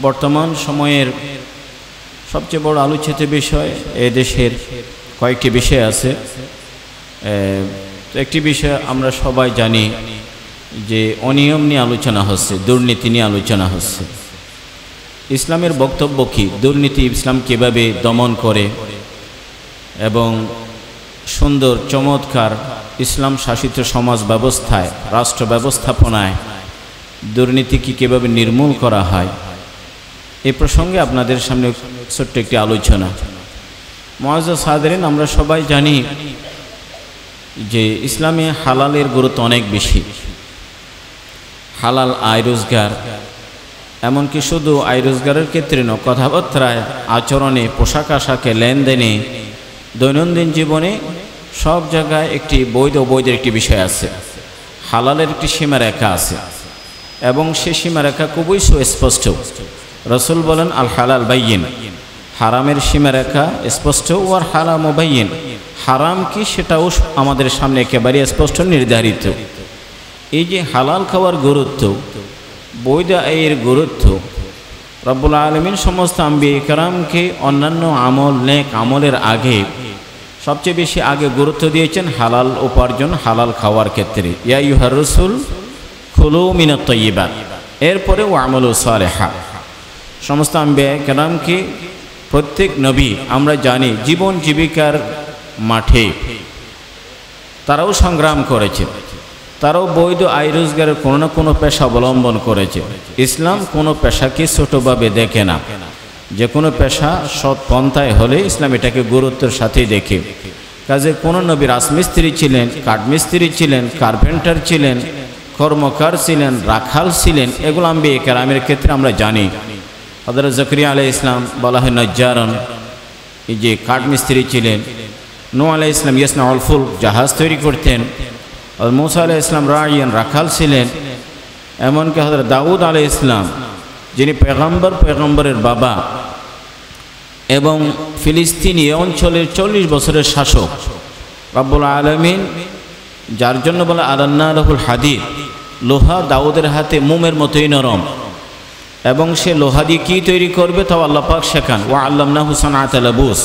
বর্তমান সময়ের সবচেয়ে বড় আলোচিত বিষয় এদেশের কয়েকটি বিষয় আছে। একটি বিষয় আমরা সবাই জানি যে অনিয়ম নিয়ে আলোচনা হচ্ছে, দুর্নীতি নিয়ে আলোচনা হচ্ছে। ইসলামের বক্তব্য কি? দুর্নীতি ইসলাম কীভাবে দমন করে এবং সুন্দর চমৎকার ইসলাম শাসিত সমাজ ব্যবস্থায়, রাষ্ট্র ব্যবস্থাপনায় দুর্নীতি কি কীভাবে নির্মূল করা হয়, এ প্রসঙ্গে আপনাদের সামনে ছোট্ট একটি আলোচনা। মুআজ্জাজ হাজিরিন, আমরা সবাই জানি যে ইসলামে হালালের গুরুত্ব অনেক বেশি। হালাল আয় রোজগার, এমনকি শুধু আয় রোজগারের ক্ষেত্রে নয়, কথাবার্তায়, আচরণে, পোশাক আশাকে, লেনদেনে, দৈনন্দিন জীবনে সব জায়গায় একটি বৈধ অবৈধের একটি বিষয় আছে। হালালের একটি সীমারেখা আছে এবং সে সীমারেখা খুবই সুস্পষ্ট। রসুল বলেন আল হালাল বাইয়িন, হারামের সীমারেখা স্পষ্ট, ওয়ার হারাম বাইয়িন, হারাম কি সেটাও আমাদের সামনে একেবারে স্পষ্ট নির্ধারিত। এই যে হালাল খাওয়ার গুরুত্ব, বৈধ আয়ের গুরুত্ব, রব্বুল আলামিন সমস্ত আম্বিয়া কেরামকে অন্যান্য আমল, নেক আমলের আগে সবচেয়ে বেশি আগে গুরুত্ব দিয়েছেন হালাল উপার্জন, হালাল খাওয়ার ক্ষেত্রে। ইয়া আইয়ুহার রাসূল কুলু মিনাত তাইয়্যিবাত, এরপরে ওয়া'মালু সালিহা। সমস্ত আম্বিয়া কেরামকে, প্রত্যেক নবী আমরা জানি জীবন জীবিকার মাঠে তারাও সংগ্রাম করেছে, তারাও বৈধ আয় রোজগারের কোনো না কোনো পেশা অবলম্বন করেছে। ইসলাম কোনো পেশাকে ছোটোভাবে দেখে না, যে কোনো পেশা সৎ পন্থায় হলে ইসলাম এটাকে গুরুত্বের সাথেই দেখে। কাজে কোনো নবী রাজমিস্ত্রি ছিলেন, কাঠমিস্ত্রি ছিলেন, কার্পেন্টার ছিলেন, কর্মকার ছিলেন, রাখাল ছিলেন, এগুলো আম্বিয়া কেরামের ক্ষেত্রে আমরা জানি। হযরত জাকারিয়া আলাইহিস ইসলাম বলা হয় নজ্জারন, এই যে কাঠমিস্ত্রি ছিলেন। নূহ আলাইহিস ইসলাম ইয়াসনাউল ফুলক, জাহাজ তৈরি করতেন। মূসা আলাইহিস ইসলাম রাইয়ান, রাখাল ছিলেন। এমনকি হযরত দাউদ আলাইহিস ইসলাম, যিনি পয়গম্বরের বাবা এবং ফিলিস্তিনি অঞ্চলের 40 বছরের শাসক, রব্বুল আলামিন যার জন্য বলে আলান্না লাহুল হাদিদ, লোহা দাউদের হাতে মোমের মতোই নরম, এবং সে লোহা দিয়ে কী তৈরি করবে তাও আল্লাহ পাক শেখান। ওয়া আল্লামনাহু সানাআতা লাবুস,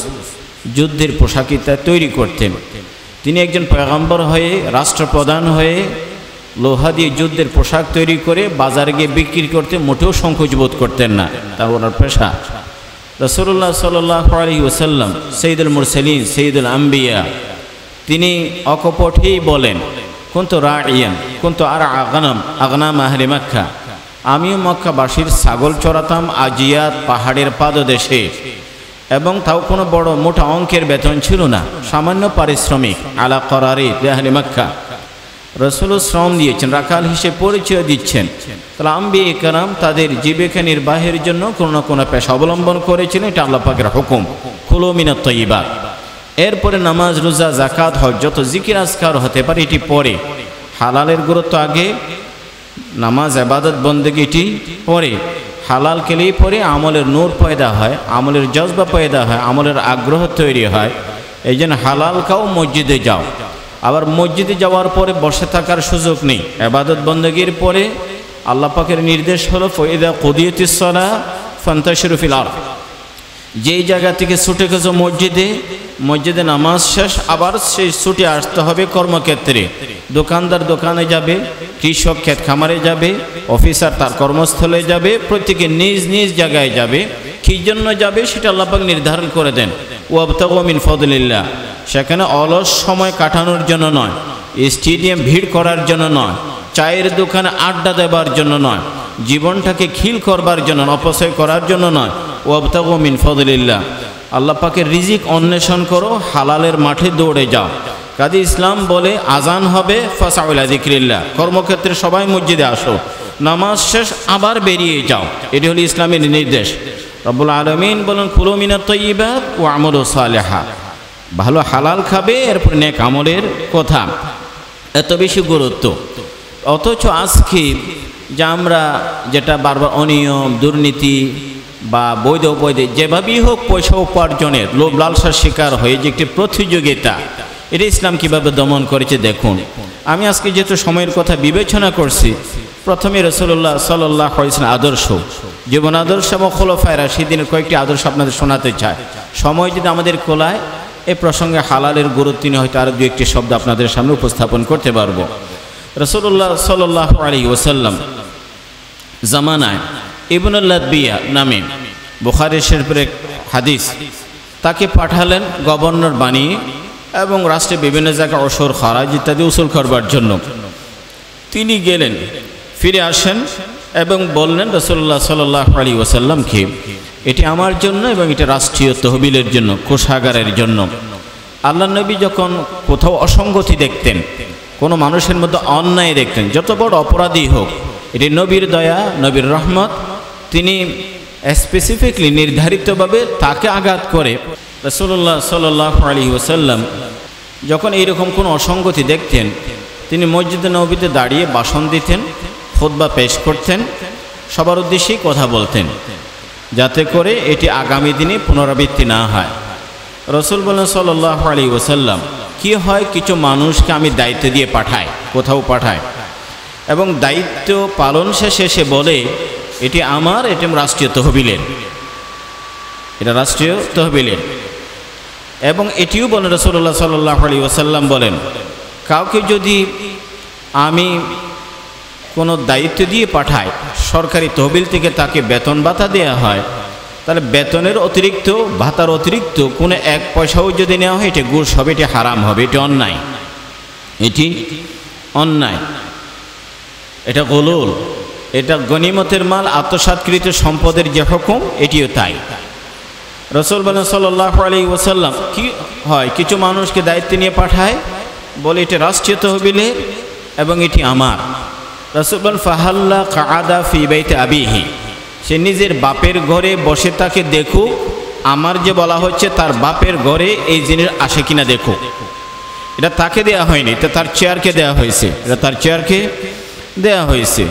যুদ্ধের পোশাকিতা তৈরি করতেন। তিনি একজন পয়গম্বর হয়ে, রাষ্ট্রপ্রধান হয়ে লোহা দিয়ে যুদ্ধের পোশাক তৈরি করে বাজারে গিয়ে বিক্রি করতে মোটেও সংকোচ বোধ করতেন না, তা ওনার পেশা। রাসূলুল্লাহ সাল্লাল্লাহু আলাইহি ওয়াসাল্লাম সাইয়্যিদুল মুরসালিন, সাইয়্যিদুল আম্বিয়া, তিনি অকপটেই বলেন কুনতু রাইয়ান কুনতু আরআ আগনাম আহলি মক্কা, আমিও মক্কাবাসীর ছাগল চড়াতাম আজিয়াত পাহাড়ের পাদদেশে, এবং তাও কোনো বড় মোটা অঙ্কের বেতন ছিল না, সামান্য পারিশ্রমিক। আলা করারি আহলি মক্কা, রাসূল শ্রম দিয়েছেন, রাখাল হিসেবে পরিচয় দিচ্ছেন। তাহলে আম্বিয়া কেরাম তাদের জীবিকা নির্বাহের জন্য কোনো না কোনো পেশা অবলম্বন করেছিলেন, এটা আল্লাহ পাকের হুকুম, কুলু মিনাত তাইয়্যিবাত। এরপরে নামাজ, রোজা, যাকাত, হজ, যত জিকির আজকার হতে পারে এটি পরে। হালালের গুরুত্ব আগে, নামাজ ইবাদত বন্দেগী এটি পরে। হালাল খেলেই পরে আমলের নূর পয়দা হয়, আমলের জজবা পয়দা হয়, আমলের আগ্রহ তৈরি হয়। এই জন্য হালাল খাও, মসজিদে যাও। আবার মসজিদে যাওয়ার পরে বসে থাকার সুযোগ নেই। ইবাদত বন্দেগীর পরে আল্লাহ পাকের নির্দেশ হলো ফাইদা কুদিয়াতিস সালাহ ফান্তাশিরু ফিল আরদ, যেই জায়গা থেকে ছুটে গেছো মসজিদে নামাজ শেষ, আবার সেই ছুটে আসতে হবে কর্মক্ষেত্রে। দোকানদার দোকানে যাবে, কৃষক ক্ষেত খামারে যাবে, অফিসার তার কর্মস্থলে যাবে, প্রত্যেকে নিজ নিজ জায়গায় যাবে। কী জন্য যাবে সেটা আল্লাহ পাক নির্ধারণ করে দেন। ওয়াবতাগু মিন ফাদলিল্লাহ, সেখানে অলস সময় কাটানোর জন্য নয়, স্টেডিয়াম ভিড় করার জন্য নয়, চায়ের দোকানে আড্ডা দেবার জন্য নয়, জীবনটাকে খিল করবার জন্য, অপচয় করার জন্য নয়। ওয়াবতাগু মিন ফাদলিল্লাহ, আল্লাহ পাকের রিজিক অন্বেষণ করো, হালালের মাঠে দৌড়ে যাও। কাজে ইসলাম বলে আজান হবে ফাসাউ ইলা যিকরিল্লাহ, কর্মক্ষেত্রে সবাই মসজিদে আসো, নামাজ শেষ আবার বেরিয়ে যাও, এটি হলো ইসলামের নির্দেশ। রব্বুল আলামিন বলেন কুলু মিনাত তাইয়্যিবাত ওয়া আমালু সালিহা, ভালো হালাল খাবে, এরপর নেক আমলের কথা। এত বেশি গুরুত্ব। অথচ আজকে যে আমরা যেটা বারবার অনিয়ম, দুর্নীতি বা বৈধ অবৈধ যেভাবেই হোক পয়সা উপার্জনের লোভ লালসার শিকার হয়ে যে একটি প্রতিযোগিতা, এটা ইসলাম কীভাবে দমন করেছে দেখুন। আমি আজকে যেহেতু সময়ের কথা বিবেচনা করছি, প্রথমে রাসূলুল্লাহ সাল্লাল্লাহু আলাইহি ওয়াসাল্লাম আদর্শ, জীবন আদর্শ এবং খোলাফায়ে রাশিদিনের কয়েকটি আদর্শ আপনাদের শোনাতে চাই। সময় যদি আমাদের কোলায় এ প্রসঙ্গে হালালের গুরুত্ব নিয়ে হয়তো আরও দু একটি শব্দ আপনাদের সামনে উপস্থাপন করতে পারবো। রাসূলুল্লাহ সাল্লাল্লাহু আলাইহি ওয়াসাল্লাম জামানায় ইবনুল লাদবিয়া নামে বুখারী শরীফের এক হাদিস, তাকে পাঠালেন গভর্নর বানিয়ে এবং রাষ্ট্রে বিভিন্ন জায়গায় অসর খারাজ ইত্যাদি উসুল করবার জন্য। তিনি গেলেন, ফিরে আসেন এবং বললেন রাসূলুল্লাহ সাল্লাল্লাহু আলাইহি ওয়াসাল্লামকে, এটি আমার জন্য এবং এটা রাষ্ট্রীয় তহবিলের জন্য, কোষাগারের জন্য। আল্লাহ নবী যখন কোথাও অসঙ্গতি দেখতেন, কোনো মানুষের মধ্যে অন্যায় দেখতেন, যত বড় অপরাধী হোক, এটি নবীর দয়া, নবীর রহমত, তিনি স্পেসিফিকলি নির্ধারিতভাবে তাকে আঘাত করে রাসূলুল্লাহ সাল্লাল্লাহু আলাইহি ওয়াসাল্লাম যখন এইরকম কোনো অসঙ্গতি দেখতেন, তিনি মসজিদে নববীতে দাঁড়িয়ে ভাষণ দিতেন, খুতবা পেশ করতেন, সবার উদ্দেশ্যেই কথা বলতেন, যাতে করে এটি আগামী দিনে পুনরাবৃত্তি না হয়। রাসূল বলেন সাল্লাল্লাহু আলাইহি ওয়াসাল্লাম, কি হয় কিছু মানুষকে আমি দায়িত্ব দিয়ে পাঠাই, কোথাও পাঠাই, এবং দায়িত্ব পালন শেষে সে বলে এটি আমার, এটি রাষ্ট্রীয় তহবিলের, এটা রাষ্ট্রীয় তহবিলের। এবং এটিও বলেন রাসূলুল্লাহ সাল্লাল্লাহু আলাইহি ওয়াসাল্লাম বলেন, কাউকে যদি আমি কোনো দায়িত্ব দিয়ে পাঠাই, সরকারি তহবিল থেকে তাকে বেতন ভাতা দেওয়া হয়, তাহলে বেতনের অতিরিক্ত, ভাতার অতিরিক্ত কোনো এক পয়সাও যদি নেওয়া হয়, এটি ঘুষ হবে, এটি হারাম হবে, এটি অন্যায়, এটি অন্যায়, এটা গুলুল, এটা গনিমতের মাল, আত্মসাৎকৃত সম্পদের যে হুকুম, এটিও তাই। রাসূল বলেন সাল্লাল্লাহু আলাইহি ওয়াসাল্লাম, কি হয় কিছু মানুষকে দায়িত্ব নিয়ে পাঠায়, বলে এটা রাষ্ট্রীয় তহবিলের এবং এটি আমার। রাসূল বলেন ফাহাল্লা কাআদা ফি বাইতি আবিহি, সে নিজের বাপের ঘরে বসে তাকে দেখুক, আমার যে বলা হচ্ছে তার বাপের ঘরে এই জিনিস আসে কিনা দেখুক। এটা তাকে দেয়া হয়নি, এটা তার চেয়ারকে দেয়া হয়েছে, এটা তার চেয়ারকে দেয়া হয়েছে।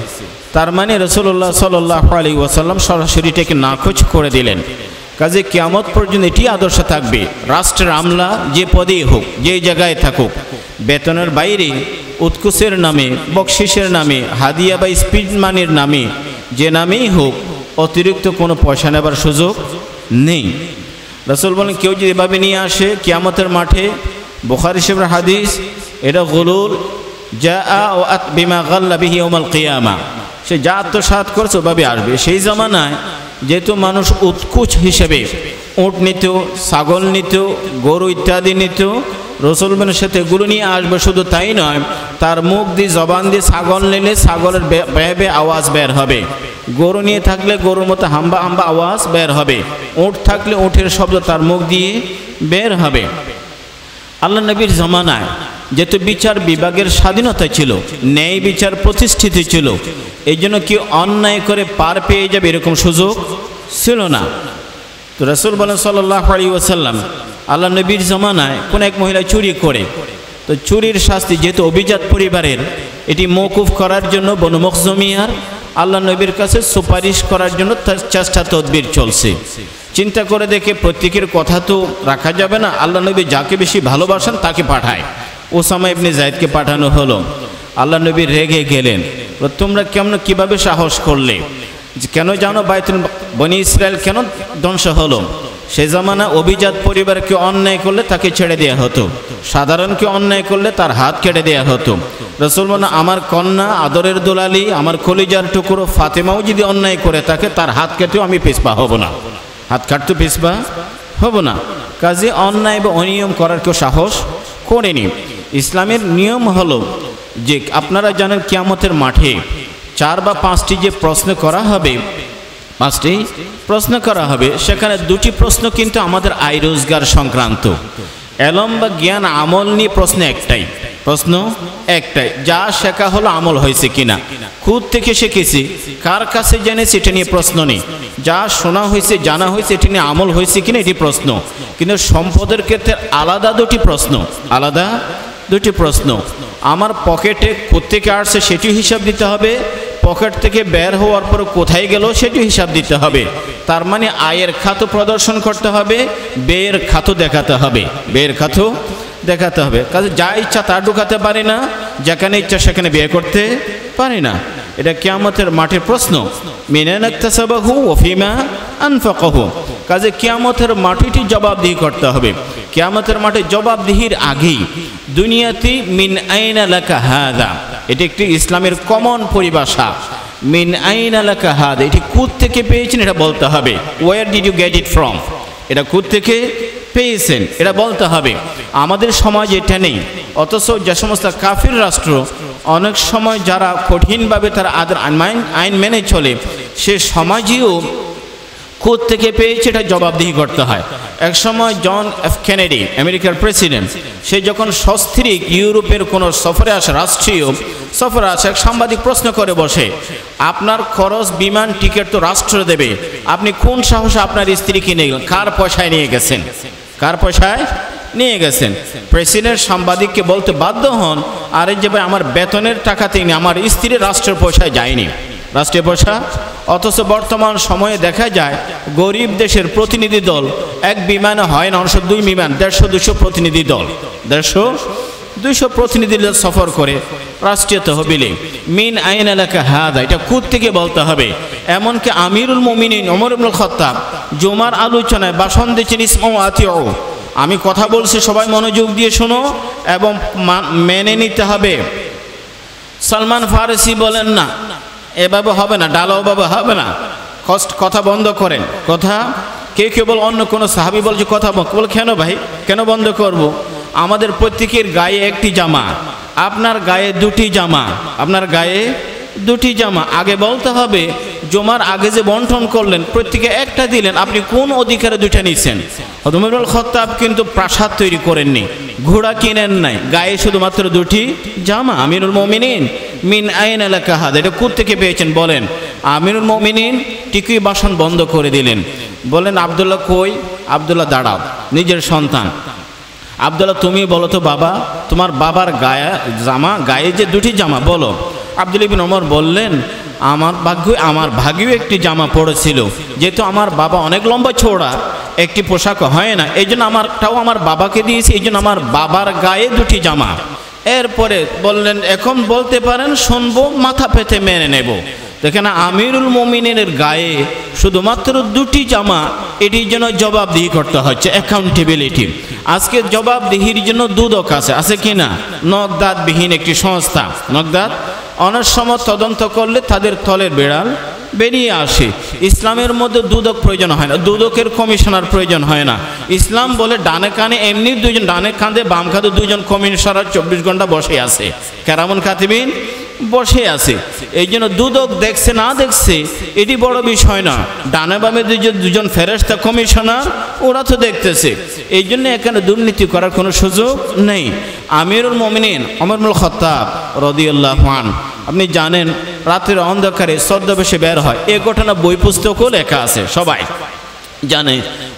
তার মানে রাসূলুল্লাহ সাল্লাল্লাহু আলাইহি ওয়াসাল্লাম সরাসরি এটাকে নাকচ করে দিলেন। কাজে কিয়ামত পর্যন্ত এটি আদর্শ থাকবে, রাষ্ট্রের আমলা যে পদেই হোক, যে জায়গায় থাকুক, বেতনের বাইরে উৎকুচের নামে, বকশিসের নামে, হাদিয়া বা স্পিড মানির নামে, যে নামেই হোক, অতিরিক্ত কোনো পয়সা নেবার সুযোগ নেই। রাসূল বলেন কেউ যদি এভাবে নিয়ে আসে কিয়ামতের মাঠে, বুখারী শরীফের হাদিস, এটা গুলুল, জাআ ওয়া বিমা গাল্লা বিহি ইয়াউমাল কিয়ামা, সে যা আত্মসাৎ করছে ওভাবে আসবে। সেই জামানায় যেহেতু মানুষ উৎকুচ হিসেবে উট নিত, ছাগল নিত, গরু ইত্যাদি নিত, রাসূল বলেন সাথে এগুলো নিয়ে আসবে। শুধু তাই নয়, তার মুখ দিয়ে, জবান দিয়ে ছাগল নিলে ছাগলের বে বে আওয়াজ বের হবে, গরু নিয়ে থাকলে গরুর মতো হাম্বা হাম্বা আওয়াজ বের হবে, উট থাকলে উটের শব্দ তার মুখ দিয়ে বের হবে। আল্লাহ নবীর জামানায় যেহেতু বিচার বিভাগের স্বাধীনতা ছিল, ন্যায় বিচার প্রতিষ্ঠিত ছিল, এই জন্য কি অন্যায় করে পার পেয়ে যাবে এরকম সুযোগ ছিল না। তো রাসূল বলেন সাল্লাল্লাহু আলাইহি ওয়াসাল্লাম, আল্লাহ নবীর জামানায় কোন এক মহিলা চুরি করে, তো চুরির শাস্তি যেহেতু অভিজাত পরিবারের, এটি মওকুফ করার জন্য বনু মখজুমিয়ার আল্লাহ নবীর কাছে সুপারিশ করার জন্য চেষ্টা তদবির চলছে। চিন্তা করে দেখে প্রত্যেকের কথা তো রাখা যাবে না, আল্লাহ নবী যাকে বেশি ভালোবাসেন তাকে পাঠায়। ওসামা ইবনে যায়েদকে পাঠানো হলো। আল্লাহ নবী রেগে গেলেন, তোমরা কেমন কিভাবে সাহস করলে, কেন জানো বাইতুল বনি ইসরায়েল কেন ধ্বংস হলো? সে জামানা অভিজাত পরিবার কেউ অন্যায় করলে তাকে ছেড়ে দেওয়া হতো, সাধারণ কেউ অন্যায় করলে তার হাত কেটে দেওয়া হতো। রাসূল বলেন আমার কন্যা, আদরের দুলালি, আমার কলিজার টুকরো ফাতেমাও যদি অন্যায় করে থাকে, তার হাত কেটেও আমি পিছপা হব না, হাত কাটতে পিছপা হব না। কাজে অন্যায় বা অনিয়ম করার কেউ সাহস করেনি। ইসলামের নিয়ম হলো যে আপনারা জানেন কিয়ামতের মাঠে 4 বা 5টি যে প্রশ্ন করা হবে, 5টি প্রশ্ন করা হবে, সেখানে 2টি প্রশ্ন কিন্তু আমাদের আয় রোজগার সংক্রান্ত, এলম বা জ্ঞান আমল নিয়ে প্রশ্ন একটাই, প্রশ্ন একটাই, যা শেখা হলো আমল হয়েছে কিনা, খুদ থেকে শিখেছি, কার কাছে জেনেছি এটা নিয়ে প্রশ্ন নেই, যা শোনা হয়েছে, জানা হয়েছে, এটি নিয়ে আমল হয়েছে কিনা এটি প্রশ্ন। কিন্তু সম্পদের ক্ষেত্রে আলাদা 2টি প্রশ্ন, আলাদা 2টি প্রশ্ন। আমার পকেটে কোত্থেকে আসছে সেটিও হিসাব দিতে হবে, পকেট থেকে বের হওয়ার পর কোথায় গেল সেটিও হিসাব দিতে হবে। তার মানে আয়ের খাতও প্রদর্শন করতে হবে, ব্যয়ের খাতও দেখাতে হবে, ব্যয়ের খাতও দেখাতে হবে। কাজে যা ইচ্ছা তা ঢুকাতে পারি না, যেখানে ইচ্ছা সেখানে ব্যয় করতে পারি না। এটা কিয়ামতের মাঠের প্রশ্ন। মিন আইনা ইকতাসাবাহু ওয়া ফিমা আনফাকাহু। কাজে কিয়ামতের মাটিটি জবাবদিহি করতে হবে। কিয়ামতের মাঠে জবাবদিহির আগেই দুনিয়াতে মিন আইনা লাকা হাযা, এটি একটি ইসলামের কমন পরিভাষা। মিন আইনা লাকা হাযা, এটি কোথা থেকে পেয়েছেন এটা বলতে হবে। Where did you get it from, এটা কোথা থেকে পেয়েছেন এটা বলতে হবে। আমাদের সমাজ এটা নেই। অথচ যে সমস্ত কাফির রাষ্ট্র অনেক সময় যারা কঠিনভাবে তারা আইন মেনে চলে, সে সমাজেও কোথা থেকে পেয়েছে এটা জবাবদিহি করতে হয়। এক সময় জন এফ কেনেডি, আমেরিকার প্রেসিডেন্ট, সে যখন সস্ত্রীক ইউরোপের কোনো সফরে আসে, রাষ্ট্রীয় সফরে আসে, এক সাংবাদিক প্রশ্ন করে বসে, আপনার খরচ বিমান টিকিট তো রাষ্ট্র দেবে, আপনি কোন সাহসে আপনার স্ত্রীকে নিয়ে গেলেন, কার পয়সায় নিয়ে গেছেন, কার পয়সায় নিয়ে গেছেন? প্রেসিডেন্ট সাংবাদিককে বলতে বাধ্য হন, আরে যে ভাই আমার বেতনের টাকাতেই নি, আমার স্ত্রী রাষ্ট্রের পয়সায় যায়নি, রাষ্ট্রীয় পয়সা। অথচ বর্তমান সময়ে দেখা যায় গরিব দেশের প্রতিনিধি দল এক বিমানে হয় না, 2 বিমান, 150-200 প্রতিনিধি দল, 150-200 প্রতিনিধি দল সফর করে রাষ্ট্রীয় তহবিলে। মিন আইনা লাকা হাযা, এটা কোথা থেকে বলতে হবে। এমনকি আমিরুল মুমিনিন ওমর ইবনুল খাত্তাব জুমার আলোচনায় ভাষণ দিয়েছেন, ইসমউ আতিউ, আমি কথা বলছি সবাই মনোযোগ দিয়ে শোনো এবং মেনে নিতে হবে। সালমান ফারসি বলেন না, এভাবে হবে না, ডালাওভাবে হবে না, কথা বন্ধ করেন। কথা কেউ বল, অন্য কোনো সাহাবী বলছে কথা বল, কেন ভাই, কেন বন্ধ করব? আমাদের প্রত্যেকের গায়ে একটি জামা, আপনার গায়ে 2টি জামা, আপনার গায়ে 2টি জামা। আগে বলতে হবে, জমার আগে যে বন্টন করলেন প্রত্যেকে একটা দিলেন, আপনি কোন অধিকারে 2টা নিছেন? ওমর ইবনুল খাত্তাব কিন্তু প্রাসাদ তৈরি করেননি, ঘোড়া কিনেন নাই, গায়ে শুধুমাত্র 2টি জামা। আমিরুল মুমিনিন মিন আইনা লাকা হাযা, এটা কোথা থেকে পেয়েছেন বলেন? আমিরুল মুমিনিন টিকুই বাসন বন্ধ করে দিলেন, বলেন আব্দুল্লাহ কই? আব্দুল্লাহ দাঁড়াও, নিজের সন্তান। আব্দুল্লাহ তুমি বলো তো বাবা, তোমার বাবার গায়ে যে 2টি জামা বলো। আব্দুল্লাহ ইবনে ওমর বললেন, আমার ভাগ্যেও একটি জামা পড়েছিল, যেহেতু আমার বাবা অনেক লম্বা চওড়া, একটি পোশাক হয় না, এই জন্য আমারটাও আমার বাবাকে দিয়েছি, এই জন্য আমার বাবার গায়ে 2টি জামা। এরপরে বললেন, এখন বলতে পারেন, শুনবো, মাথা পেতে মেনে নেব। দেখেন আমিরুল মুমিনের গায়ে শুধুমাত্র 2টি জামা, এটির জন্য জবাবদিহি করতে হচ্ছে, অ্যাকাউন্টেবিলিটি। আজকে জবাবদিহির জন্য দুদক আছে কি না? নগদাতবিহীন একটি সংস্থা, নগদাত অনেক সময় তদন্ত করলে তাদের তলের বেড়াল বেরিয়ে আসে। ইসলামের মধ্যে দুদক প্রয়োজন হয় না, দুদকের কমিশনার প্রয়োজন হয় না। ইসলাম বলে ডানে কানে এমনি 2জন, ডানে কাঁধে বাম কাঁধে 2জন কমিশনার 24 ঘন্টা বসে আছে, কেরামুন কাতিবিন বসে আছে। এই জন্য দুদক দেখছে না দেখছে এটি বড় বিষয় না, ডানে বামে 2জন ফেরেশতা কমিশনার, ওরা তো দেখতেছে। এই জন্য এখানে দুর্নীতি করার কোনো সুযোগ নেই। আমিরুল মুমিনিন ওমর ইবনুল খাত্তাব রাদিয়াল্লাহু আনহু, আপনি জানেন রাতের অন্ধকারে ছদ্মবেশে বের হয়, এ ঘটনা বই পুস্তকও লেখা আছে, সবাই জানে।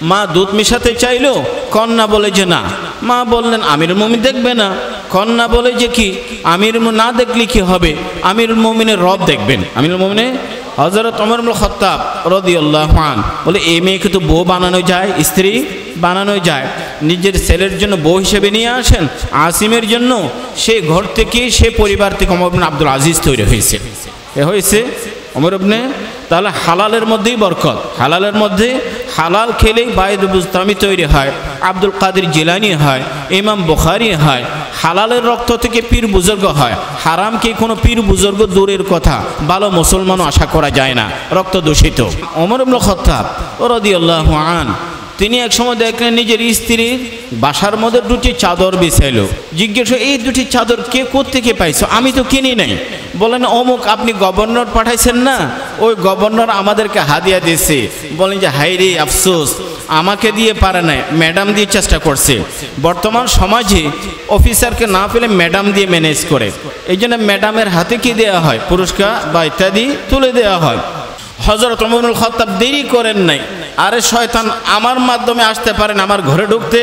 মা দুধ মিশাতে চাইলো, কন্যা বলে যে না। মা বললেন আমিরুল মুমিন দেখবে না, কন্যা বলে যে কি, আমিরুল না দেখলে কি হবে, আমিরুল মুমিনের রব দেখবেন। আমিরুল মুমিনের হযরত ওমর ইবনুল খাত্তাব রাদিয়াল্লাহু আনহু বলে, এই মেয়েকে তো বউ বানানো যায়, স্ত্রী বানানো যায়, নিজের ছেলের জন্য বউ হিসেবে নিয়ে আসেন। আসিমের জন্য সে ঘর থেকে, সে পরিবার থেকে ওমর ইবনে আব্দুল আজিজ তৈরি হয়েছে, ওমর ইবনে। তাহলে হালালের মধ্যেই বরকত, হালালের মধ্যে, হালাল খেলেই বায়দুল বুস্তামি তৈরি হয়, আব্দুল কাদের জিলানি হয়, ইমাম বুখারী হয়। হালালের রক্ত থেকে পীর বুজুর্গ হয়, হারামকে কোনো পীর বুজুর্গ দূরের কথা, ভালো মুসলমানও আশা করা যায় না, রক্ত দূষিত। ওমর ইবনে খাত্তাব রাদিয়াল্লাহু আনহু তিনি এক সময় দেখলেন নিজের স্ত্রীর বাসার মধ্যে 2টি চাদর বিছাইলো। জিজ্ঞেস, এই 2টি চাদর কে কোত্থেকে পাইছো? আমি তো কিনি নাই। বলেন অমুক আপনি গভর্নর পাঠাইছেন না, ওই গভর্নর আমাদেরকে হাদিয়া দিয়েছে। বলেন যে হাই রে আফসোস, আমাকে দিয়ে পারে নাই, ম্যাডাম দিয়ে চেষ্টা করছে। বর্তমান সমাজে অফিসারকে না পেলে ম্যাডাম দিয়ে ম্যানেজ করে, এই জন্য ম্যাডামের হাতে কি দেওয়া হয়, পুরস্কার বা ইত্যাদি তুলে দেওয়া হয়। হযরত ওমর ইবনুল খাত্তাব দেরি করেন নাই, আরে শয়তান আমার মাধ্যমে আসতে পারেন, আমার ঘরে ঢুকতে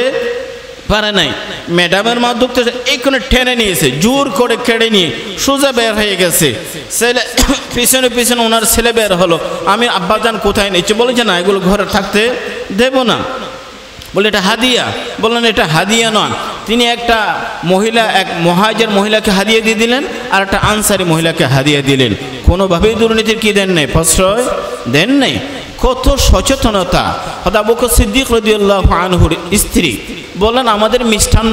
পারে নাই, ম্যাডামের মা ঢুকতে এইখানে টেনে নিয়েছে, জোর করে কেড়ে নিয়ে সোজা বের হয়ে গেছে। ছেলে পিছনে পিছনে ওনার ছেলে বের হলো, আমি আব্বাজান কোথায় নিচ্ছে? বলে যে না, এগুলো ঘরে থাকতে দেব না। বলে এটা হাদিয়া। বললেন এটা হাদিয়া নয়, তিনি একটা মহিলা, এক মুহাজির মহিলাকে হাদিয়া দিয়ে দিলেন, আর একটা আনসারি মহিলাকে হাদিয়া দিলেন। কোনোভাবেই দুর্নীতির কি দেন নাই, প্রশ্রয় দেন নাই। কত সচেতনতা! হযরত আবু বকর সিদ্দিক রাদিয়াল্লাহু আনহুর স্ত্রী বলেন, আমাদের মিষ্টান্ন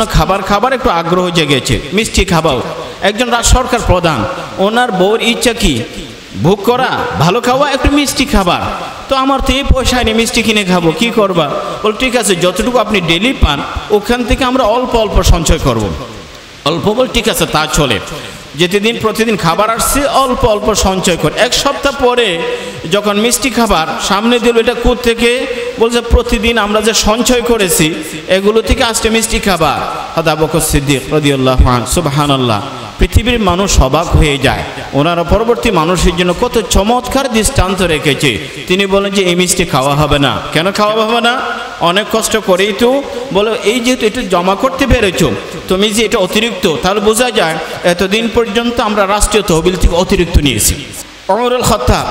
খাবার একটু আগ্রহ জেগেছে, মিষ্টি খাবাও। একজন সরকার প্রধান, ওনার বউর ইচ্ছা কি? ভোগ করা, ভালো খাওয়া, একটু মিষ্টি খাবার। তো আমার তো এই পয়সা নেই, মিষ্টি কিনে খাবো, কি করবা? বল ঠিক আছে, যতটুকু আপনি ডেলি পান ওখান থেকে আমরা অল্প অল্প সঞ্চয় করব। অল্প বল ঠিক আছে, তা চলে। যেদিন প্রতিদিন খাবার আসছে অল্প অল্প সঞ্চয় করে। এক সপ্তাহ পরে যখন মিষ্টি খাবার সামনে দিল, এটা কোথা থেকে? বলছে প্রতিদিন আমরা যে সঞ্চয় করেছি এগুলো থেকে আসছে মিষ্টি খাবার। হযরত আবু বকর সিদ্দিক রাদিয়াল্লাহু আনহু, সুবহানাল্লাহ, পৃথিবীর মানুষ অবাক হয়ে যায়। ওনারা পরবর্তী মানুষের জন্য কত চমৎকার দৃষ্টান্ত রেখেছে। তিনি বলেন যে এই মিষ্টি খাওয়া হবে না। কেন খাওয়া হবে না? অনেক কষ্ট করেই তো বলো, এই যেহেতু এটা জমা করতে পেরেছো তুমি, যে এটা অতিরিক্ত, তাহলে বোঝা যায় এতদিন পর্যন্ত আমরা রাষ্ট্রীয় তহবিল থেকে অতিরিক্ত নিয়েছি। ওমরুল খাত্তাব,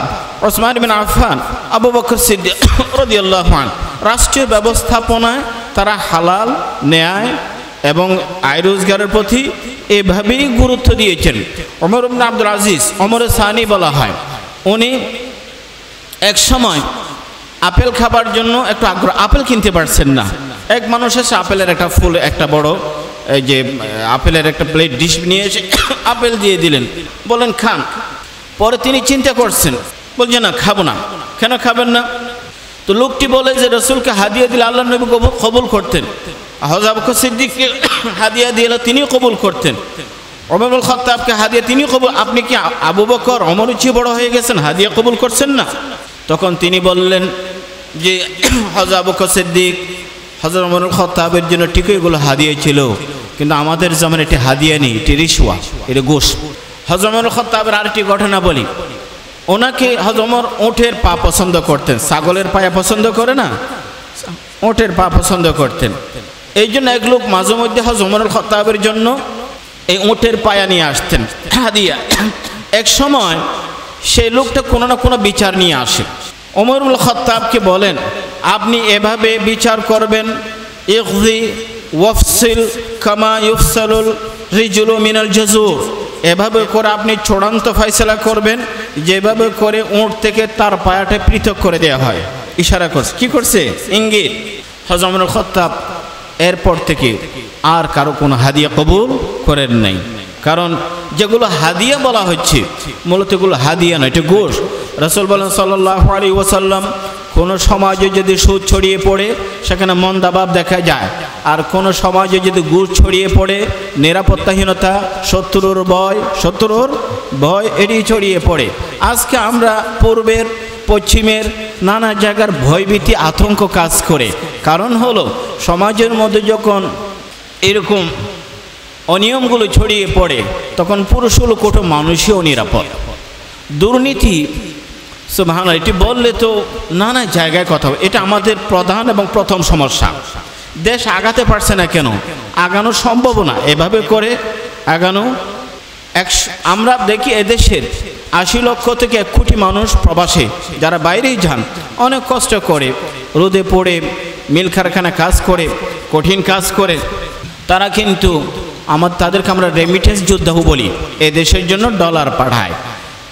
ওসমান বিন আফফান, আবু বকর সিদ্দিক রাদিয়াল্লাহু আনহু রাষ্ট্রীয় ব্যবস্থাপনায় তারা হালাল, ন্যায় এবং আয় রোজগারের প্রতি এভাবেই গুরুত্ব দিয়েছেন। ওমর ইবনে আব্দুল আজিজ, ওমরে সানি বলা হয়, উনি এক সময় আপেল খাবার জন্য একটু আগ্রহ, আপেল কিনতে পারছেন না। এক মানুষ এসে আপেলের একটা ফুল, একটা বড় এই যে আপেলের একটা প্লেট ডিশ নিয়ে এসে আপেল দিয়ে দিলেন, বলেন খান। পরে তিনি চিন্তা করছেন, বলছে না, খাবো না। কেন খাবেন না? তো লোকটি বলে যে রাসূলকে হাদিয়া দিলে আল্লাহর নবী কবুল করতেন। হযরত আবু বকর সিদ্দিককে হাদিয়া দিলে তিনিও কবুল করতেন। ওমর ইবনে খাত্তাবকে হাদিয়া তিনিও কবুল। আপনি কি আবু বকর ওমরের চেয়ে বড় হয়ে গেছেন, হাদিয়া কবুল করছেন না? তখন তিনি বললেন যে হযরত আবু বকর সিদ্দিক, হযরত ওমর ইবনে খাত্তাবের জন্য ঠিকই এগুলো হাদিয়া ছিল, কিন্তু আমাদের জামানে এটি হাদিয়া নেই, এটি রিশওয়া, এটা ঘুষ। হযরত ওমর ইবনে খাত্তাবের আরেকটি ঘটনা বলি। ওনাকে হযরত ওমর উটের পা পছন্দ করতেন, ছাগলের পায়া পছন্দ করে না, উটের পা পছন্দ করতেন। এই জন্য এক লোক মাঝে মধ্যে হযরত ওমর ইবনে খাত্তাবের জন্য এই উটের পায়া নিয়ে আসতেন হাদিয়া। এক সময় সেই লোকটা কোনো না কোনো বিচার নিয়ে আসে। ওমর ইবনে খাত্তাবকে বলেন, আপনি এভাবে বিচার করবেন, ইগজি ওয়াফসিল কামা ইউফসালুল রিজুলু মিনাল জাজুর, এভাবে করে আপনি চূড়ান্ত ফয়সালা করবেন যেভাবে করে উট থেকে তার পায়াটা পৃথক করে দেওয়া হয়। ইশারা করছে, কি করছে? ইঙ্গিত। হযরত ওমর ইবনে খাত্তাব এরপর থেকে আর কারো কোনো হাদিয়া কবুল করেন নাই। কারণ যেগুলো হাদিয়া বলা হচ্ছে মূলত এগুলো হাদিয়া নয়, এটা ঘুষ। রাসূল বলেন সাল্লাল্লাহু আলাইহি ওয়াসাল্লাম, কোনো সমাজে যদি সুদ ছড়িয়ে পড়ে সেখানে মন্দাভাব দেখা যায়, আর কোনো সমাজে যদি ঘুষ ছড়িয়ে পড়ে নিরাপত্তাহীনতা, শত্রুর ভয় এটি ছড়িয়ে পড়ে। আজকে আমরা পূর্বের পশ্চিমের নানা জায়গার ভয়ভীতি আতঙ্ক কাজ করে। কারণ হলো সমাজের মধ্যে যখন এরকম অনিয়মগুলো ছড়িয়ে পড়ে তখন পুরুষ হলো কোটো মানুষই অনিরাপদ। দুর্নীতি, সুবহানাল্লাহ, এটি বললে তো নানা জায়গায় কথা হবে। এটা আমাদের প্রধান এবং প্রথম সমস্যা। দেশ আগাতে পারছে না কেন? আগানো সম্ভব না, এভাবে করে আগানো। আমরা দেখি এদেশের ৮০ লক্ষ থেকে ১ কোটি মানুষ প্রবাসে, যারা বাইরেই যান, অনেক কষ্ট করে, রোদে পড়ে মিল কারখানা কাজ করে, কঠিন কাজ করে, তারা কিন্তু তাদেরকে আমরা রেমিটেন্স যোদ্ধাও বলি, এদেশের জন্য ডলার পাঠায়।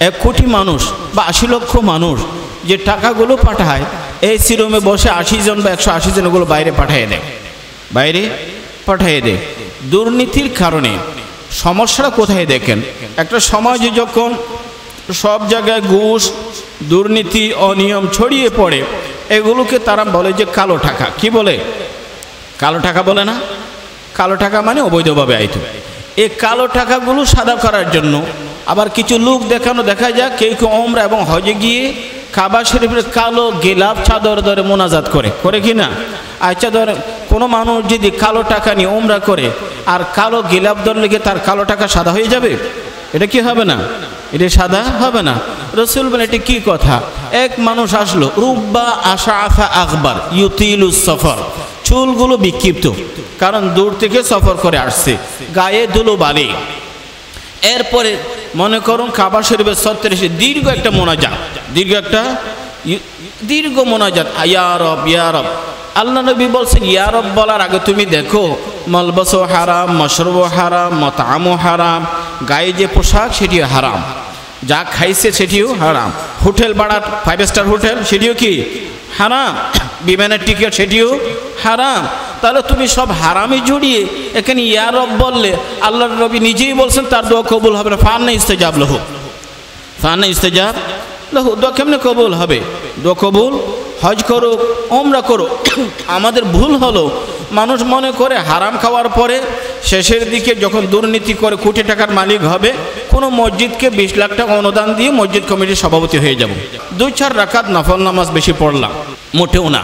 ১ কোটি মানুষ বা ৮০ লক্ষ মানুষ যে টাকাগুলো পাঠায়, এসি রুমে বসে ৮০ জন বা ১৮০ জন ওগুলো বাইরে পাঠিয়ে দেয়। দুর্নীতির কারণে সমস্যাটা কোথায় দেখেন? একটা সমাজে যখন সব জায়গায় ঘুষ, দুর্নীতি, অনিয়ম ছড়িয়ে পড়ে, এগুলোকে তারা বলে যে কালো টাকা। কি বলে? কালো টাকা বলে না? কালো টাকা মানে অবৈধভাবে আইতো। এই কালো টাকাগুলো সাদা করার জন্য আবার কিছু লোক দেখা যায় কেউ ওমরা এবং হজে গিয়ে কাবা শরীফের কালো গিলাফ চাদর ধরে মোনাজাত করে কি না? আচ্ছা, ধরে কোনো মানুষ যদি কালো টাকা নিয়ে ওমরা করে আর কালো গিলাফ ধরলে কি তার কালো টাকা সাদা হয়ে যাবে? এটা কি হবে না? এটা সাদা হবে না। রাসূল বলেন, এটা কি কথা? এক মানুষ আসলো, রুব্বা আশআফা আকবার ইউতিলুস সফর, চুলগুলো বিক্ষিপ্ত, কারণ দূর থেকে সফর করে আসছে, গায়ে ধুলোবালি। এরপরে মনে করুন কাবা শরীফের ৩৬ দীর্ঘ একটা মোনাজাত, ইয়া রব ইয়া রব, আল্লাহ নবী বলছেন ইয়া রব বলার আগে তুমি দেখো মালবাসও হারাম, মশরবও হারাম, মতামও হারাম, গায়ে যে পোশাক সেটিও হারাম, যা খাইছে সেটিও হারাম, হোটেল ভাড়া 5 স্টার হোটেল সেটিও কি হারাম, বিমানের টিকিট সেটিও হারাম। তাহলে তুমি সব হারামে জড়িয়ে এখানে ইয়া রব বললে আল্লাহর নবী নিজেই বলছেন তার দোয়া কবুল হবে না। ফান্না ইস্তেজাব লহু, ফান্না ইস্তেজাব লহু, দোয়া কেমনে কবুল হবে? দোয়া কবুল হজ করো, ওমরা করো। আমাদের ভুল হলো মানুষ মনে করে হারাম খাওয়ার পরে শেষের দিকে যখন দুর্নীতি করে কোটি টাকার মালিক হবে, কোনো মসজিদকে 20 লাখ টাকা অনুদান দিয়ে মসজিদ কমিটির সভাপতি হয়ে যাব। 2-4 রাকাত নফল নামাজ বেশি পড়লাম, মোটেও না।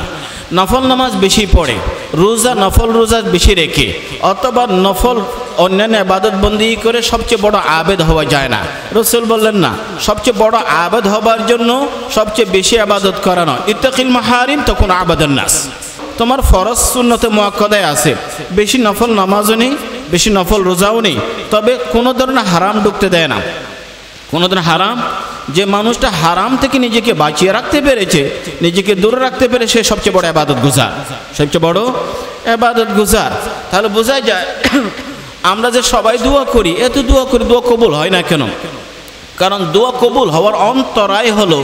নফল নামাজ বেশি পড়ে, রোজা নফল রোজা বেশি রেখে, অথবা নফল অন্যান্য আবাদত বন্দি করে সবচেয়ে বড় আবেদ হওয়া যায় না। রাসূল বললেন না, সবচেয়ে বড় আবেদ হবার জন্য সবচেয়ে বেশি আবাদত করা নয়। ইত্তাকিল মাহারিম তখন আবাদান নাস। তোমার ফরজ সুন্নতে মুআক্কাদায় আছে, বেশি নফল নামাজও নেই, বেশি নফল রোজাও নেই, তবে কোনো ধরনের হারাম ঢুকতে দেয় না। কোনো ধরনের হারাম, যে মানুষটা হারাম থেকে নিজেকে বাঁচিয়ে রাখতে পেরেছে, নিজেকে দূরে রাখতে পেরে, সে সবচেয়ে বড় ইবাদত গুজার, সবচেয়ে বড় ইবাদত গুজার। তাহলে বোঝাই যায় আমরা যে সবাই দোয়া করি, এত দোয়া করি, দোয়া কবুল হয় না কেন? কারণ দোয়া কবুল হওয়ার অন্তরায় হলো,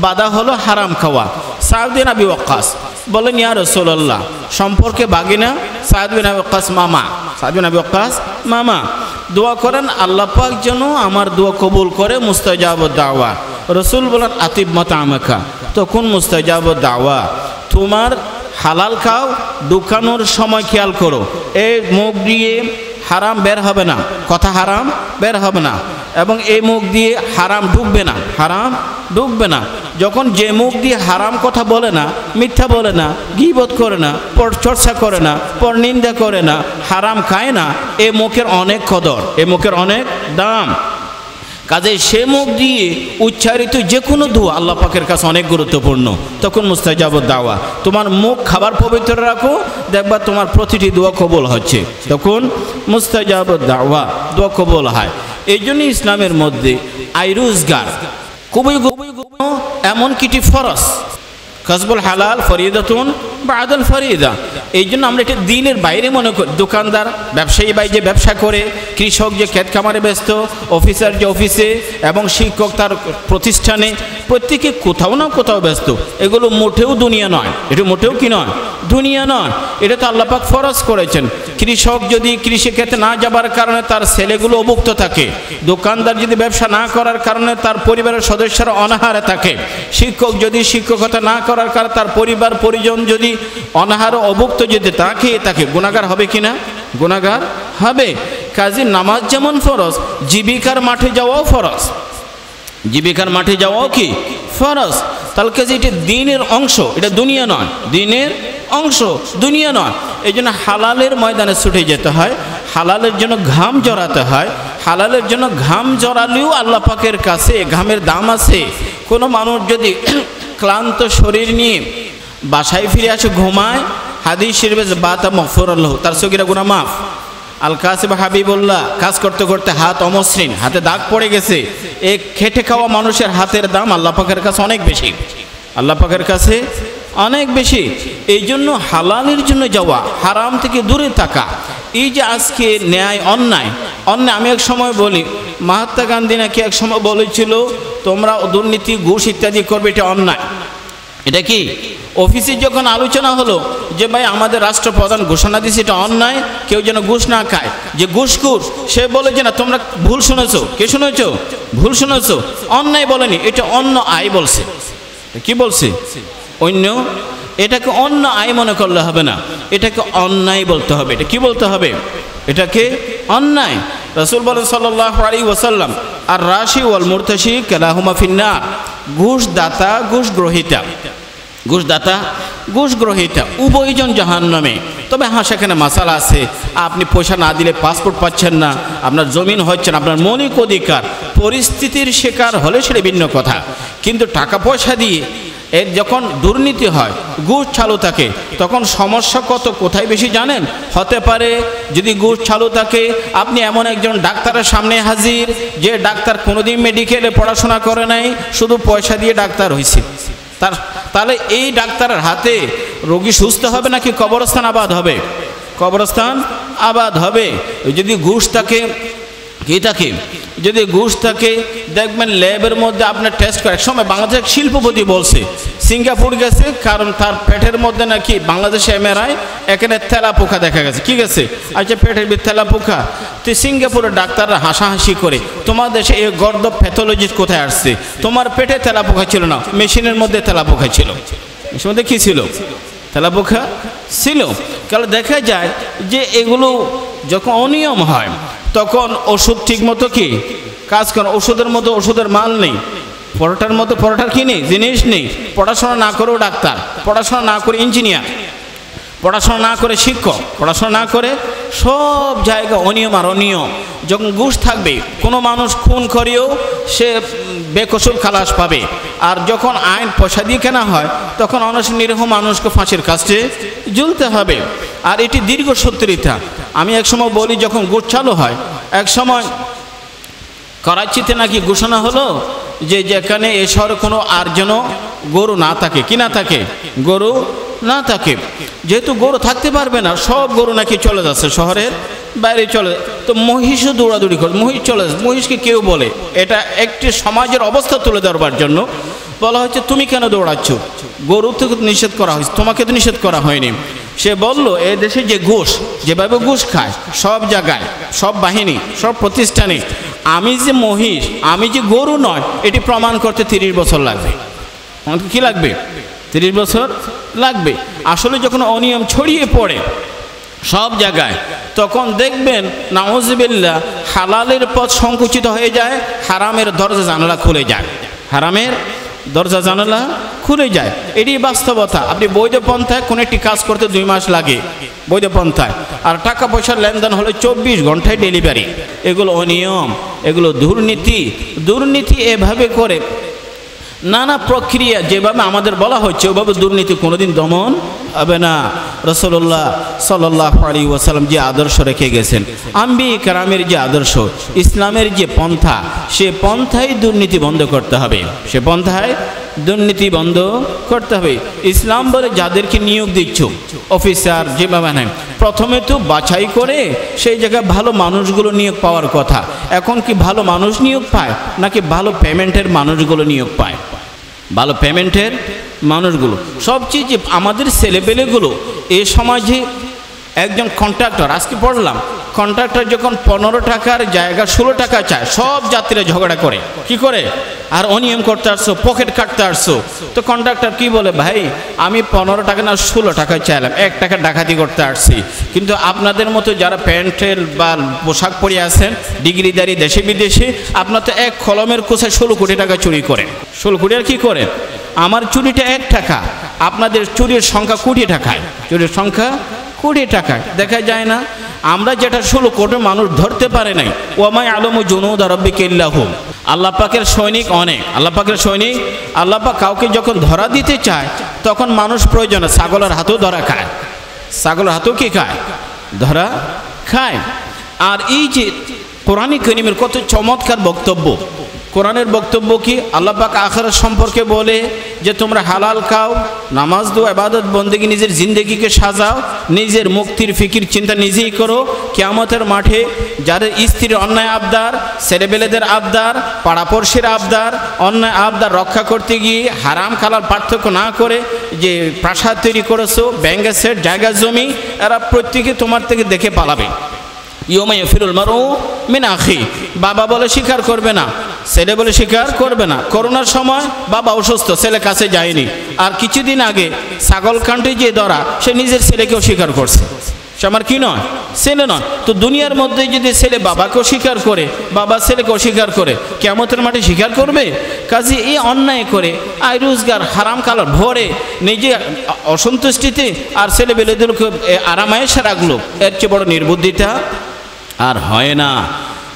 বাধা হলো হারাম খাওয়া। সাদ বিন আবি ওয়াক্কাস বলেন ইয়া রাসূলুল্লাহ, সম্পর্কে বাগিনা সাদ বিন আবি ওয়াক্কাস মামা, সাদ বিন আবি ওয়াক্কাস মামা, দোয়া করেন আল্লাহ পাক যেন আমার দোয়া কবুল করে, মুস্তাজাবুদ দাওয়া। রাসূল বলেন আতিব মাতামাকা, তখন মুস্তাজাবুদ দাওয়া। তোমার হালাল খাও, ঢুকানোর সময় খেয়াল করো, এই মুখ দিয়ে হারাম বের হবে না, কথা হারাম বের হবে না, এবং এই মুখ দিয়ে হারাম ঢুকবে না, হারাম ঢুকবে না। যখন যে মুখ দিয়ে হারাম কথা বলে না, মিথ্যা বলে না, গীবত করে না, পরচর্চা করে না, পরনিন্দা করে না, হারাম খায় না, এ মুখের অনেক কদর, এ মুখের অনেক দাম। কাজে সে মুখ দিয়ে উচ্চারিত যে কোনো দোয়া আল্লাহ পাকের কাছে অনেক গুরুত্বপূর্ণ। তখন মুস্তাজাবুদ দাওয়া। তোমার মুখ খাবার পবিত্র রাখো, দেখবা তোমার প্রতিটি দোয়া কবুল হচ্ছে, তখন মুস্তাজাবুদ দাওয়া, দোয়া কবুল হয়। এই জন্য ইসলামের মধ্যে আয় রোজগার খুবই এমন কিটি ফরজ, কাসবুল হালাল ফরিদাতুন বাদাল ফরিদা। এই জন্য আমরা এটা দিনের বাইরে মনে করি। দোকানদার, ব্যবসায়ী ভাই যে ব্যবসা করে, কৃষক যে ক্ষেত খামারে ব্যস্ত, অফিসার যে অফিসে, এবং শিক্ষক তার প্রতিষ্ঠানে, প্রত্যেকে কোথাও না কোথাও ব্যস্ত। এগুলো মোটেও দুনিয়া নয়, এটা মোটেও কি নয়, দুনিয়া নয়। এটা তো আল্লাহ পাক ফরজ করেছেন। কৃষক যদি কৃষিক্ষেত্রে না যাবার কারণে তার ছেলেগুলো অভুক্ত থাকে, দোকানদার যদি ব্যবসা না করার কারণে তার পরিবারের সদস্যরা অনাহারে থাকে, শিক্ষক যদি শিক্ষকতা না করার কারণে তার পরিবার পরিজন যদি অনাহার অভুক্ত যদি তাকে গুনাহগার হবে কিনা? গুনাহগার হবে। কাজী নামাজ যেমন ফরজ, জীবিকার মাঠে যাওয়াও ফরজ, জীবিকার মাঠে যাওয়াও কি ফরজ। তাহলে কাজে এটা দিনের অংশ, এটা দুনিয়া নয়, দিনের অংশ, দুনিয়া নয়। এই জন্য হালালের ময়দানে ছুটে যেতে হয়, হালালের জন্য ঘাম জড়াতে হয়। হালালের জন্য ঘাম জড়ালেও আল্লাহ পাকের কাছে ঘামের দাম আছে। কোনো মানুষ যদি ক্লান্ত শরীর নিয়ে বাসায় ফিরে আসে, ঘুমায়, হাদিস শরীফে বাতা মাগফুরান লাহু, তার সগীরা গুনাহ মাফ। আল কাসিব হাবিবুল্লাহ, কাজ করতে করতে হাত অমসৃণ, হাতে দাগ পড়ে গেছে। এই খেটে খাওয়া মানুষের হাতের দাম আল্লাহ পাকের কাছে অনেক বেশি, আল্লাহ পাকের কাছে অনেক বেশি। এই জন্য হালালের জন্য যাওয়া, হারাম থেকে দূরে থাকা। এই যে আজকে ন্যায় অন্যায়, আমি এক সময় বলি, মহাত্মা গান্ধী নাকি এক সময় বলেছিল তোমরা দুর্নীতি, ঘুষ ইত্যাদি করবে, এটা অন্যায়। এটা কি? অফিসে যখন আলোচনা হলো যে ভাই আমাদের রাষ্ট্রপ্রধান ঘোষণা দিয়েছে এটা অন্যায়, কেউ যেন ঘুষ না খায়, যে ঘুষখোর সে বলে যে না তোমরা ভুল শুনেছো। কে শুনেছো? ভুল শুনেছো, অন্যায় বলেনি, এটা অন্য আয় বলছে। কি বলছে? অন্য। এটাকে অন্য আয় মনে করলে হবে না, এটাকে অন্যায় বলতে হবে। এটা কি বলতে হবে? এটাকে অন্যায়। রাসূল বলেন সাল্লাল্লাহু আলাইহি ওয়াসাল্লাম, আর রাশি ওয়াল মুরতাশি কালাহুমা ফিন্নার। ঘুষদাতা, ঘুষ গ্রহীতা, ঘুষদাতা, ঘুষ গ্রহীতা উভয়জন জাহান্নামে। তবে হ্যাঁ, সেখানে মাসালা আছে। আপনি পয়সা না দিলে পাসপোর্ট পাচ্ছেন না, আপনার জমিন হচ্ছে না, আপনার মৌলিক অধিকার, পরিস্থিতির শিকার হলে সেটা ভিন্ন কথা। কিন্তু টাকা পয়সা দিয়ে এর যখন দুর্নীতি হয়, ঘুষ চালু থাকে, তখন সমস্যা কোথায় বেশি জানেন? হতে পারে যদি ঘুষ চালু থাকে, আপনি এমন একজন ডাক্তারের সামনে হাজির, যে ডাক্তার কোনোদিন মেডিকেলে পড়াশোনা করে নাই, শুধু পয়সা দিয়ে ডাক্তার হয়েছে, তাহলে এই ডাক্তারের হাতে রোগী সুস্থ হবে নাকি কবরস্থান আবাদ হবে? কবরস্থান আবাদ হবে। যদি ঘুষ থাকে, কি থাকে, যদি ঘুষ থাকে দেখবেন ল্যাবের মধ্যে আপনার টেস্ট করে। এক সময় বাংলাদেশের শিল্পপতি বলছে সিঙ্গাপুর গেছে, কারণ তার পেটের মধ্যে নাকি বাংলাদেশে MRI এখানে তেলা পোকা দেখা গেছে। কি গেছে? আচ্ছা পেটের ভিতরে তেলা পোকা। তো সিঙ্গাপুরের ডাক্তাররা হাসাহাসি করে, তোমার দেশে এই গর্দ প্যাথোলজিস্ট কোথায় আসছে? তোমার পেটে তেলা পোকা ছিল না, মেশিনের মধ্যে তেলা পোকা ছিল। মেশিনের মধ্যে কী ছিল? তেলা পোকা ছিল। কারণ দেখা যায় যে এগুলো যখন অনিয়ম হয় তখন ওষুধ ঠিক মতো কি কাজ করে, ওষুধের মতো ওষুধের মাল নেই, পরোটার মতো পরোটার কি নেই, জিনিস নেই। পড়াশোনা না করেও ডাক্তার, পড়াশোনা না করে ইঞ্জিনিয়ার, পড়াশোনা না করে শিক্ষক, পড়াশোনা না করে সব জায়গা অনিয়ম আর অনিয়ম। যখন ঘুষ থাকবে কোনো মানুষ খুন করেও সে বেকসুর খালাস পাবে, আর যখন আইন পয়সা দিয়ে কেনা হয় তখন অনেক নিরীহ মানুষকে ফাঁসির কাছে ঝুলতে হবে। আর এটি দীর্ঘ সত্যিতা। আমি একসময় বলি, যখন ঘুষ চালু হয়, এক সময় করাচিতে নাকি ঘোষণা হলো যে যেখানে এ শহরে কোনো আর যেন গরু না থাকে, কি না থাকে, গরু না থাকে। যেহেতু গরু থাকতে পারবে না, সব গরু নাকি চলে যাচ্ছে শহরের বাইরে চলে। তো মহিষও দৌড়াদৌড়ি করে, মহিষ চলে যাচ্ছে। মহিষকে কেউ বলে এটা একটি সমাজের অবস্থা তুলে ধরবার জন্য বলা হচ্ছে তুমি কেন দৌড়াচ্ছ? গরু তো নিষেধ করা হয়েছে, তোমাকে তো নিষেধ করা হয়নি। সে বলল এই দেশে যে ঘুষ, যেভাবে ঘুষ খায় সব জায়গায়, সব বাহিনী, সব প্রতিষ্ঠানে, আমি যে মহিষ, আমি যে গরু নয়, এটি প্রমাণ করতে 30 বছর লাগবে। আমাকে কি লাগবে? 30 বছর লাগবে। আসলে যখন অনিয়ম ছড়িয়ে পড়ে সব জায়গায়, তখন দেখবেন নাউজুবিল্লাহ হালালের পথ সংকুচিত হয়ে যায়, হারামের দরজা জানালা খুলে যায়, হারামের দরজা জানালা খুলে যায়। এটি বাস্তবতা। আপনি বৈধ পন্থায় কোনো একটি কাজ করতে 2 মাস লাগে বৈধ পন্থায়, আর টাকা পয়সার লেনদেন হলে 24 ঘন্টায় ডেলিভারি। এগুলো অনিয়ম, এগুলো দুর্নীতি। দুর্নীতি এভাবে করে নানা প্রক্রিয়া যেভাবে আমাদের বলা হচ্ছে ওভাবে দুর্নীতি কোনোদিন দমন হবে না। রাসূলুল্লাহ সাল্লাল্লাহু আলাইহি ওয়াসাল্লাম যে আদর্শ রেখে গেছেন, আম্বিয়া কেরামের যে আদর্শ, ইসলামের যে পন্থা, সে পন্থায় দুর্নীতি বন্ধ করতে হবে, সে পন্থায় দুর্নীতি বন্ধ করতে হবে। ইসলাম বলে যাদেরকে নিয়োগ দিচ্ছ অফিসার যেভাবে নেয়, প্রথমে তো বাছাই করে সেই জায়গায় ভালো মানুষগুলো নিয়োগ পাওয়ার কথা। এখন কি ভালো মানুষ নিয়োগ পায় নাকি ভালো পেমেন্টের মানুষগুলো নিয়োগ পায়? ভালো পেমেন্টের মানুষগুলো। সবচেয়ে যে আমাদের ছেলেপেলেগুলো এ সমাজে, একজন কন্ট্রাক্টর, আজকে পড়লাম কন্ট্রাক্টর যখন 15 টাকার জায়গা 16 টাকা চায়, সব যাত্রীরা ঝগড়া করে, কি করে, আর অনিয়ম করতে আসছো, পকেট কাটতে আসছো। তো কন্ট্রাক্টর কি বলে, ভাই আমি 15 টাকা না 16 টাকা চাইলাম, 1 টাকা ডাকাতি করতে আসছি। কিন্তু আপনাদের মতো যারা প্যান্টেল বা পোশাক পরে আছেন ডিগ্রিদারি দেশে বিদেশে, আপনার তো এক কলমের কোষায় 16 কোটি টাকা চুরি করেন। 16 কোটি আর কি করেন? আমার চুরিটা 1 টাকা, আপনাদের চুরির সংখ্যা কোটি টাকায়, চুরির সংখ্যা কোটি টাকায়। দেখা যায় না আমরা যেটা 16 কোটি মানুষ ধরতে পারে নাই। ওয়ামা আলমু জুনুদা রাব্বিকা ইল্লা হু, আল্লাহ পাকের সৈনিক অনেক, আল্লাহ পাকের সৈনিক। আল্লাহ পাক কাউকে যখন ধরা দিতে চায় তখন মানুষ প্রয়োজনে ছাগলের হাতেও ধরা খায়, ছাগলের হাতেও কি খায়, ধরা খায়। আর এই যে কোরআনে কারীমের কত চমৎকার বক্তব্য, কোরআনের বক্তব্য কি, আল্লাহ পাক আখিরাত সম্পর্কে বলে যে তোমরা হালাল খাও, নামাজ দো, ইবাদত বন্দেগী, নিজের জিন্দেগিকে সাজাও, নিজের মুক্তির ফিকির চিন্তা নিজেই করো। কিয়ামতের মাঠে যাদের স্ত্রীর অন্যায় আবদার, ছেলেবেলেদের আবদার, পাড়াপড়শির আবদার, অন্যায় আবদার রক্ষা করতে গিয়ে হারাম খালাল পার্থক্য না করে যে প্রাসাদ তৈরি করেছো, ব্যাংক সেট, জায়গা জমি, এরা প্রত্যেকে তোমার থেকে দেখে পালাবে। ইয়ৌমা ইয়াফিরুল মারউ মিন আখি, বাবা বলে স্বীকার করবে না, ছেলে বলে স্বীকার করবে না। করোনার সময় বাবা অসুস্থ, ছেলে কাছে যায়নি। আর কিছুদিন আগে ছাগল কাণ্ডে যে ধরা, সে নিজের ছেলেকেও স্বীকার করছে, সে আমার কি নয়, ছেলে নয়। তো দুনিয়ার মধ্যে যদি ছেলে বাবাকেও স্বীকার করে, বাবা ছেলেকেও স্বীকার করে, কিয়ামতের মাঠে স্বীকার করবে। কাজে এই অন্যায় করে আয় রোজগার হারাম কালার ভরে নিজে অসন্তুষ্টিতে আর ছেলেবেলেদেরকে আরামায়েশে রাখলো, এর চেয়ে বড় নির্বুদ্ধিতা আর হয় না।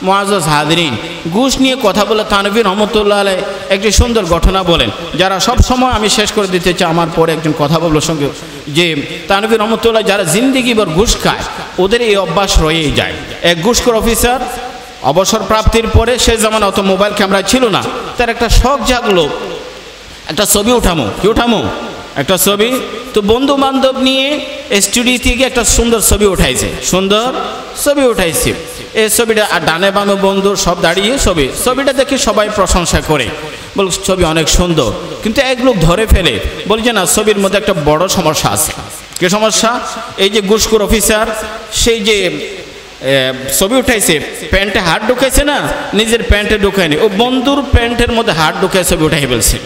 মুআজ্জাজ হাজিরিন, ঘুষ নিয়ে কথা বলে তানভীর রহমতুল্লাহ আলাইহি একটি সুন্দর ঘটনা বলেন, যারা সব সময় আমি শেষ করে দিতে চাই, আমার পরে একজন কথা বললো সঙ্গে, যে তানভীর রহমতুল্লাহ যারা জিন্দেগিভর ঘুষ খায় ওদের এই অভ্যাস রয়েই যায়। এক ঘুষখোর অফিসার অবসর প্রাপ্তির পরে, সে জামানা অত মোবাইল ক্যামেরা ছিল না, তার একটা শখ জাগলো, একটা ছবি উঠামো, কি উঠামো, একটা ছবি, তো বন্ধু বান্ধব নিয়ে স্টুডিও থেকে একটা সুন্দর ছবি উঠাইছে, সুন্দর ছবি উঠাইছে। এই ছবিটা ডানে বামে বন্ধু সব দাঁড়িয়ে ছবিটা দেখে সবাই প্রশংসা করে, বল ছবি অনেক সুন্দর। কিন্তু এক লোক ধরে ফেলে বলছে না, ছবির মধ্যে একটা বড় সমস্যা আছে। কি সমস্যা? এই যে ঘুষখোর অফিসার, সেই যে ছবি উঠাইছে, প্যান্টে হাত ঢুকাইছে না, নিজের প্যান্টে ঢুকায়নি, ও বন্ধুর প্যান্টের মধ্যে হাত ঢুকায় ছবি উঠাই ফেলছে।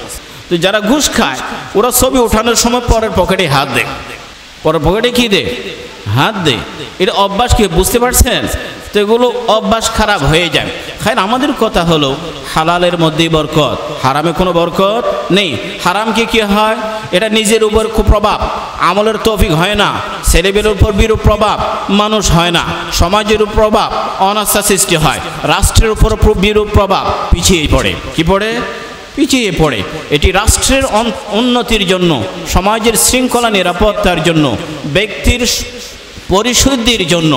তো যারা ঘুষ খায় ওরা ছবি উঠানোর সময় পরের পকেটে হাত দেয়, পরের পকেটে কি দে? হাত দে। এটা অভ্যাস কি বুঝতে পারছেন? তো এগুলো অভ্যাস খারাপ হয়ে যায়। খাই আমাদের কথা হলো হালালের মধ্যেই বরকত, হারামে কোনো বরকত নেই। হারাম কি হয়? এটা নিজের উপর খুব প্রভাব, আমলের তৌফিক হয় না, ছেলেবেলের উপর বিরূপ প্রভাব, মানুষ হয় না, সমাজের উপর প্রভাব, অনাস্থা সৃষ্টি হয়, রাষ্ট্রের উপর বিরূপ প্রভাব, পিছিয়ে পড়ে। কি পড়ে? পিছিয়ে পড়ে। এটি রাষ্ট্রের উন্নতির জন্য, সমাজের শৃঙ্খলা নিরাপত্তার জন্য, ব্যক্তির পরিশুদ্ধির জন্য,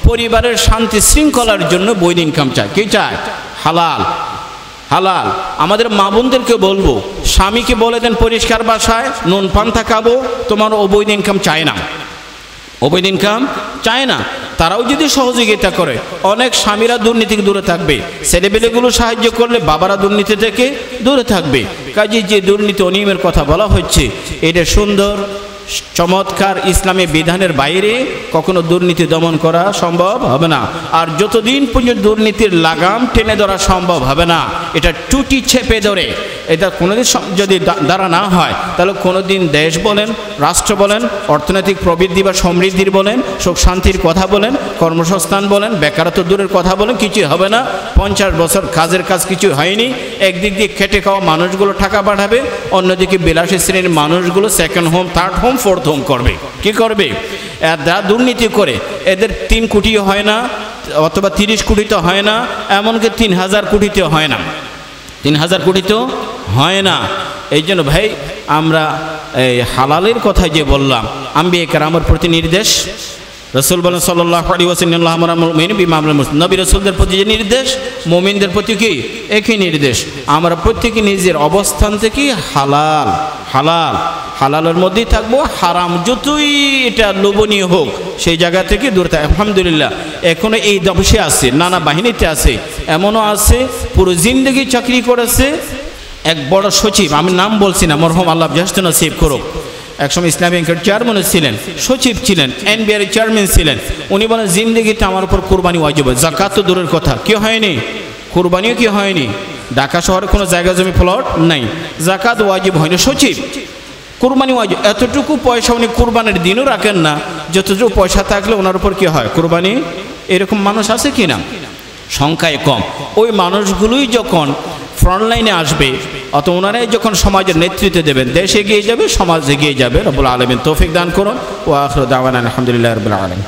পরিবারের শান্তি শৃঙ্খলার জন্য বৈধ ইনকাম চায়। কি চায়? হালাল। হালাল। আমাদের মা বোনদেরকে বলবো, স্বামীকে বলে দেন পরিষ্কার ভাষায়, নুন পান্তা খাবো, তোমার অবৈধ ইনকাম চায় না, অবৈধ ইনকাম চায় না। তারাও যদি সহযোগিতা করে, অনেক স্বামীরা দুর্নীতি দূরে থাকবে, ছেলেবেলেগুলো সাহায্য করলে বাবারা দুর্নীতি থেকে দূরে থাকবে। কাজে যে দুর্নীতি অনিয়মের কথা বলা হচ্ছে, এটা সুন্দর চমৎকার ইসলামী বিধানের বাইরে কখনো দুর্নীতি দমন করা সম্ভব হবে না। আর যতদিন পর্যন্ত দুর্নীতির লাগাম টেনে ধরা সম্ভব হবে না, এটা টুটি চেপে ধরে, এটা কোনোদিন যদি দ্বারা না হয়, তাহলে কোনোদিন দেশ বলেন, রাষ্ট্র বলেন, অর্থনৈতিক প্রবৃদ্ধি বা সমৃদ্ধির বলেন, সুখ শান্তির কথা বলেন, কর্মসংস্থান বলেন, বেকারত্ব দূরের কথা বলেন, কিছুই হবে না। 50 বছর কাজের কাজ কিছু হয়নি। একদিক দিয়ে খেটে খাওয়া মানুষগুলো টাকা পাঠাবে, অন্যদিকে বিলাসী শ্রেণীর মানুষগুলো second home, third home, fourth home করবে। কি করবে? এরা দুর্নীতি করে এদের 3 কোটিও হয় না, অথবা 30 কোটিতে হয় না, এমনকি 3000 কোটিতেও হয় না, 3000 কোটিতেও হয় না। এই জন্য ভাই আমরা এই হালালের কথা যে বললাম, আম্বিয়া কেরামের প্রতি নির্দেশ, রসুল বলেন সাল্লাল্লাহু আলাইহি ওয়াসাল্লাম, নবী রসুলদের প্রতি যে নির্দেশ, মুমিনদের প্রতি কি একই নির্দেশ। আমরা প্রত্যেকে নিজের অবস্থান থেকে হালাল হালাল হালালের মধ্যেই থাকবো, হারাম যতই এটা লোভনীয় হোক সেই জায়গা থেকে দূরে থাকবে। আলহামদুলিল্লাহ এখনো এই দবসে আছে, নানা বাহিনীতে আছে, এমনও আছে পুরো জিন্দগি চাকরি করেছে। এক বড় সচিব, আমি নাম বলছি না, মরহুম আল্লাহ জাহাজ নসিব করুক, একসময় ইসলামী ব্যাংকের চেয়ারম্যান ছিলেন, সচিব ছিলেন, এনবিআর চেয়ারম্যান ছিলেন। উনি বলেন জিন্দগিতে আমার উপর কোরবানি ওয়াজিব, জাকাত তো দূরের কথা, কি হয়নি, কোরবানিও কি হয়নি। ঢাকা শহরে কোনো জায়গা জমি প্লট নাই, জাকাত ওয়াজিব হয়নি, সচিব, কোরবানি ওয়াজিব। এতটুকু পয়সা উনি কোরবানির দিনও রাখেন না, যতটুকু পয়সা থাকলে ওনার উপর কি হয় কোরবানি। এরকম মানুষ আছে কি না? সংখ্যায় কম। ওই মানুষগুলোই যখন ফ্রন্টলাইনে আসবে, অত ওনারাই যখন সমাজের নেতৃত্ব দেবেন, দেশ এগিয়ে যাবে, সমাজ এগিয়ে যাবে। রব্বুল আলামিন তৌফিক দান করুন। ওয়া আখিরু দাওয়ানা আলহামদুলিল্লাহি রাব্বিল আলামিন।